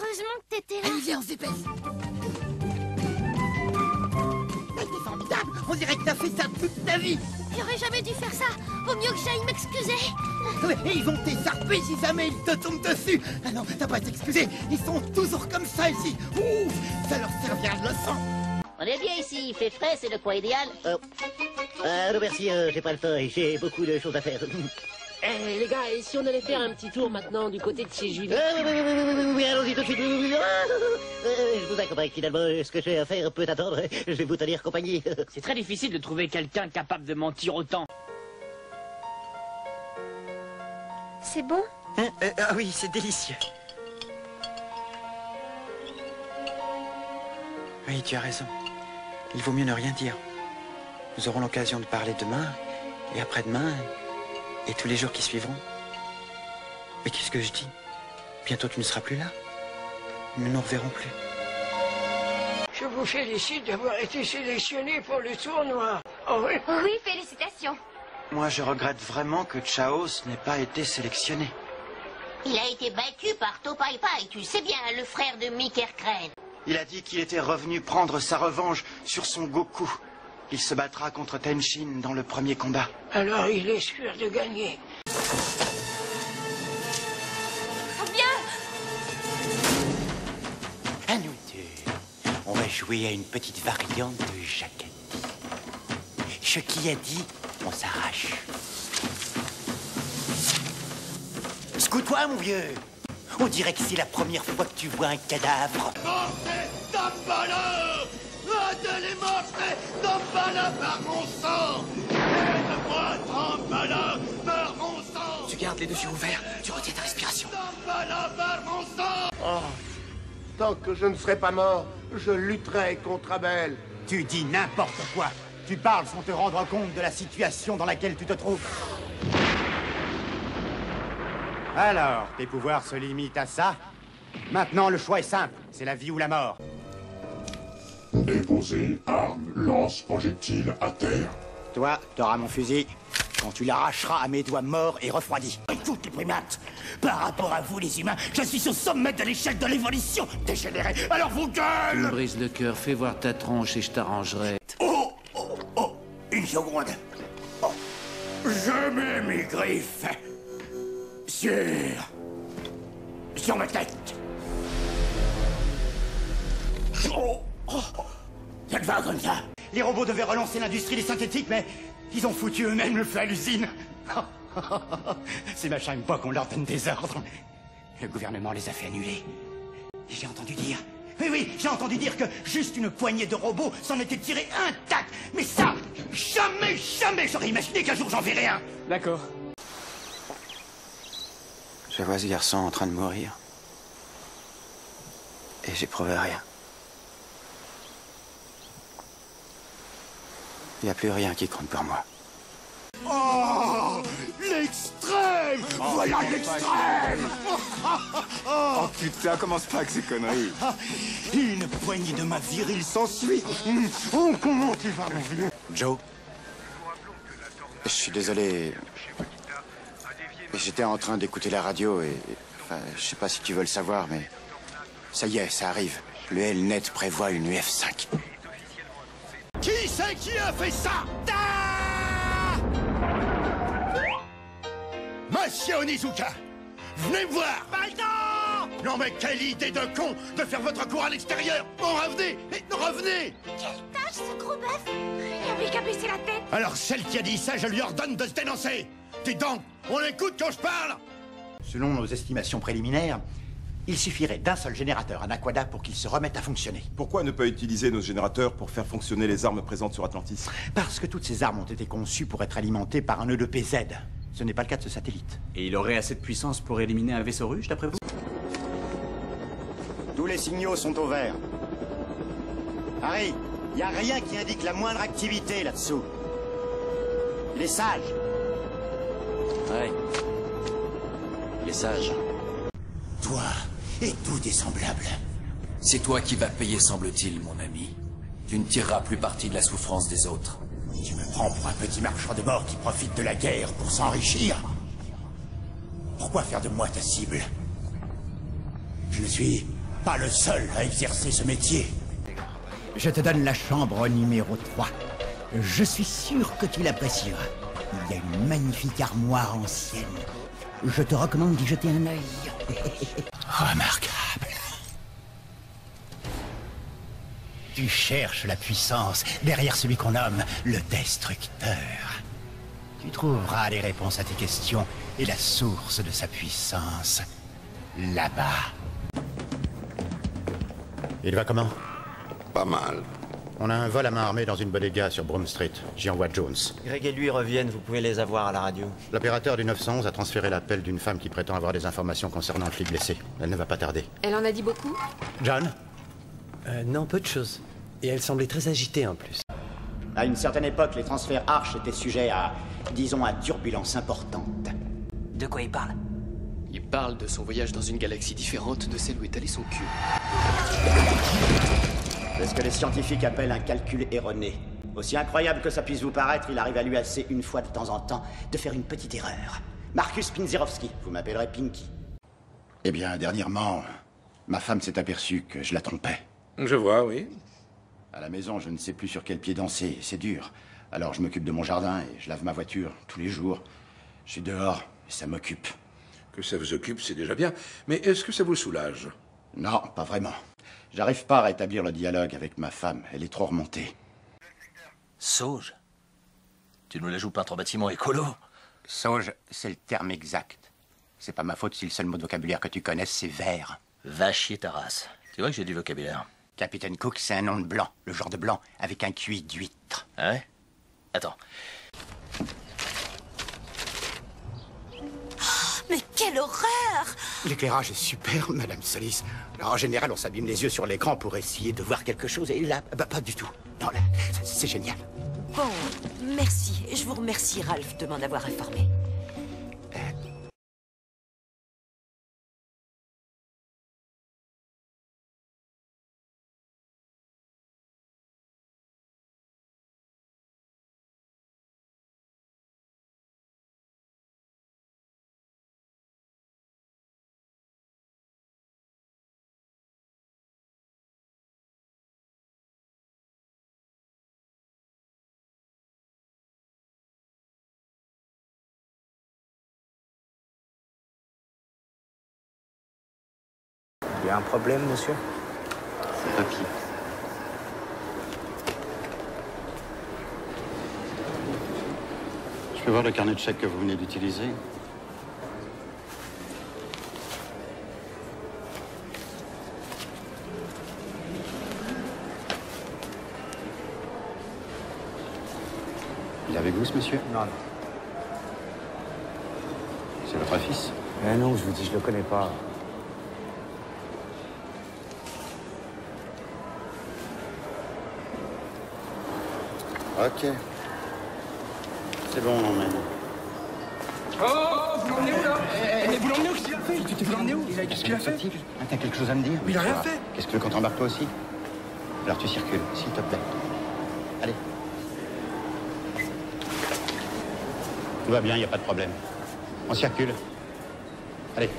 Heureusement que t'étais là. Allez, viens, on s'épaisse. C'est formidable. On dirait que t'as fait ça toute ta vie. J'aurais jamais dû faire ça. Vaut mieux que j'aille m'excuser. Et ils vont t'écharper si jamais ils te tombent dessus. Ah non, t'as pas à t'excuser. Ils sont toujours comme ça ici. Ouf, ça leur servira de leçon. On est bien ici, il fait frais, c'est le coin idéal. Non merci, j'ai pas le temps, j'ai beaucoup de choses à faire. Eh les gars, et si on allait faire un petit tour maintenant du côté de chez Julie? Oui, allons-y tout de suite. Je vous accompagne finalement, ce que j'ai à faire peut attendre. Je vais vous tenir compagnie. C'est très difficile de trouver quelqu'un capable de mentir autant. C'est bon? Ah oui, c'est délicieux. Oui, tu as raison. Il vaut mieux ne rien dire. Nous aurons l'occasion de parler demain, et après-demain, et tous les jours qui suivront. Mais qu'est-ce que je dis? Bientôt tu ne seras plus là. Nous ne nous reverrons plus. Je vous félicite d'avoir été sélectionné pour le tournoi. Oh oui. Oui, félicitations. Moi, je regrette vraiment que Chaos n'ait pas été sélectionné. Il a été battu par Topaipai, tu sais bien, le frère de Mikerkren. Il a dit qu'il était revenu prendre sa revanche sur son Goku. Il se battra contre Tenshin dans le premier combat. Alors il est sûr de gagner. Viens! À nous deux, on va jouer à une petite variante de Jacques a dit. Ce qui a dit, on s'arrache. Secoue-toi, mon vieux. On dirait que c'est la première fois que tu vois un cadavre. Mangez Dambala! Allez manger Dambala par mon sang! Aide-moi, Dambala, par mon sang! Tu gardes les deux yeux ouverts, tu retiens ta respiration. Dambala par mon sang! Oh, tant que je ne serai pas mort, je lutterai contre Abel. Tu dis n'importe quoi. Tu parles sans te rendre compte de la situation dans laquelle tu te trouves. Alors, tes pouvoirs se limitent à ça? Maintenant, le choix est simple. C'est la vie ou la mort. Déposer arme, lance, projectile à terre. Toi, t'auras mon fusil. Quand tu l'arracheras à mes doigts morts et refroidis. Écoute les primates, par rapport à vous les humains, je suis au sommet de l'échelle de l'évolution, dégénéré. Alors vous Tu gueule! me brises le cœur, fais voir ta tronche et je t'arrangerai. Oh, oh, oh, une seconde. Oh. Je mets mes griffes sur ma tête. Oh, oh. Ça te va comme ça? Les robots devaient relancer l'industrie des synthétiques, mais ils ont foutu eux-mêmes le feu à l'usine. Ces machins n'aiment pas qu'on leur donne des ordres. Le gouvernement les a fait annuler. J'ai entendu dire... Oui, j'ai entendu dire que juste une poignée de robots s'en était tiré intact. Mais ça, jamais j'aurais imaginé qu'un jour j'en verrais un. D'accord. Je vois ce garçon en train de mourir. Et j'éprouve rien. Il n'y a plus rien qui compte pour moi. Oh, l'extrême! Voilà l'extrême! Oh putain, commence pas avec ces conneries. Une poignée de ma virile s'ensuit. Oh, comment tu vas, mon vieux? Joe? Je suis désolé. J'étais en train d'écouter la radio et... Enfin, je sais pas si tu veux le savoir, mais... Ça y est, ça arrive. Le L-Net prévoit une UF5. Qui c'est qui a fait ça? Monsieur Onizuka, venez me voir. Pas le temps! Non mais quelle idée de con de faire votre cours à l'extérieur. Bon, revenez. Quelle tâche, ce gros bœuf! Il avait qu'à baisser la tête. Alors celle qui a dit ça, je lui ordonne de se dénoncer. Dis donc, on écoute quand je parle. Selon nos estimations préliminaires, il suffirait d'un seul générateur à Aquada pour qu'il se remette à fonctionner. Pourquoi ne pas utiliser nos générateurs pour faire fonctionner les armes présentes sur Atlantis? Parce que toutes ces armes ont été conçues pour être alimentées par un EDPZ. Ce n'est pas le cas de ce satellite. Et il aurait assez de puissance pour éliminer un vaisseau russe, d'après vous? Tous les signaux sont au vert. Harry, il n'y a rien qui indique la moindre activité là-dessous. Il est sage. Ouais. Il est sage. Toi et tous tes semblables. C'est toi qui vas payer, semble-t-il, mon ami. Tu ne tireras plus parti de la souffrance des autres. Tu me prends pour un petit marchand de mort qui profite de la guerre pour s'enrichir. Pourquoi faire de moi ta cible? Je ne suis pas le seul à exercer ce métier. Je te donne la chambre numéro 3. Je suis sûr que tu l'apprécieras. Il y a une magnifique armoire ancienne. Je te recommande d'y jeter un œil. Remarquable. Tu cherches la puissance derrière celui qu'on nomme le Destructeur. Tu trouveras les réponses à tes questions et la source de sa puissance là-bas. Il va comment? Pas mal. On a un vol à main armée dans une bodega sur Broome Street. J'y envoie Jones. Greg et lui reviennent, vous pouvez les avoir à la radio. L'opérateur du 911 a transféré l'appel d'une femme qui prétend avoir des informations concernant le flic blessé. Elle ne va pas tarder. Elle en a dit beaucoup? John? Non, peu de choses. Et elle semblait très agitée en plus. À une certaine époque, les transferts Arch étaient sujets à, disons, à turbulences importantes. De quoi il parle? Il parle de son voyage dans une galaxie différente de celle où est allé son cul. C'est ce que les scientifiques appellent un calcul erroné. Aussi incroyable que ça puisse vous paraître, il arrive à lui assez une fois de temps en temps de faire une petite erreur. Marcus Pinzerowski, vous m'appellerez Pinky. Eh bien, dernièrement, ma femme s'est aperçue que je la trompais. Je vois, oui. À la maison, je ne sais plus sur quel pied danser, c'est dur. Alors je m'occupe de mon jardin et je lave ma voiture tous les jours. Je suis dehors et ça m'occupe. Que ça vous occupe, c'est déjà bien. Mais est-ce que ça vous soulage? Non, pas vraiment. J'arrive pas à rétablir le dialogue avec ma femme. Elle est trop remontée. Sauge? Tu nous la joues peintre en bâtiment écolo? Sauge, c'est le terme exact. C'est pas ma faute si le seul mot de vocabulaire que tu connaisses, c'est vert. Va chier ta race. Tu vois que j'ai du vocabulaire. Capitaine Cook, c'est un nom de blanc. Le genre de blanc avec un QI d'huître. Ah ouais? Attends. Mais quelle horreur! L'éclairage est super, Madame Solis. En général, on s'abîme les yeux sur l'écran pour essayer de voir quelque chose, et là, bah, pas du tout. Non, là, c'est génial. Bon, merci. Je vous remercie, Ralph, de m'en avoir informé. Il y a un problème, monsieur? C'est papier. Je peux voir le carnet de chèques que vous venez d'utiliser? Il est avec vous, ce monsieur? Non. C'est votre fils? Non, je vous dis, je le connais pas. Ok. C'est bon, on emmène. Oh, vous l'emmenez où, là? Vous l'emmenez où? Qu'est-ce qu'il a fait? Tu veux l'emmener où? Qu'est-ce qu'il a fait? Ah, t'as quelque chose à me dire? Mais il a rien fait. Qu'est-ce que tu veux qu'on t'embarque toi aussi? Alors tu circules, s'il te plaît. Allez. Tout va bien, il n'y a pas de problème. On circule. Allez.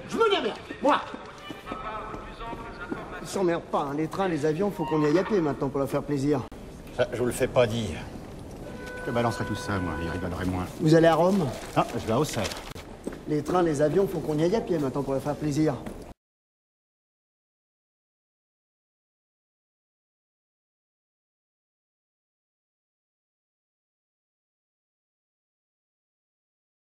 Je me démerde, moi. Ils s'emmerdent pas, hein. Les trains, les avions, faut qu'on y aille à pied maintenant pour leur faire plaisir. Ça, je vous le fais pas dire. Je te balancerai tout ça, moi, il rigolerait moins. Vous allez à Rome? Ah, je vais à Auxerre. Les trains, les avions, faut qu'on y aille à pied maintenant pour leur faire plaisir.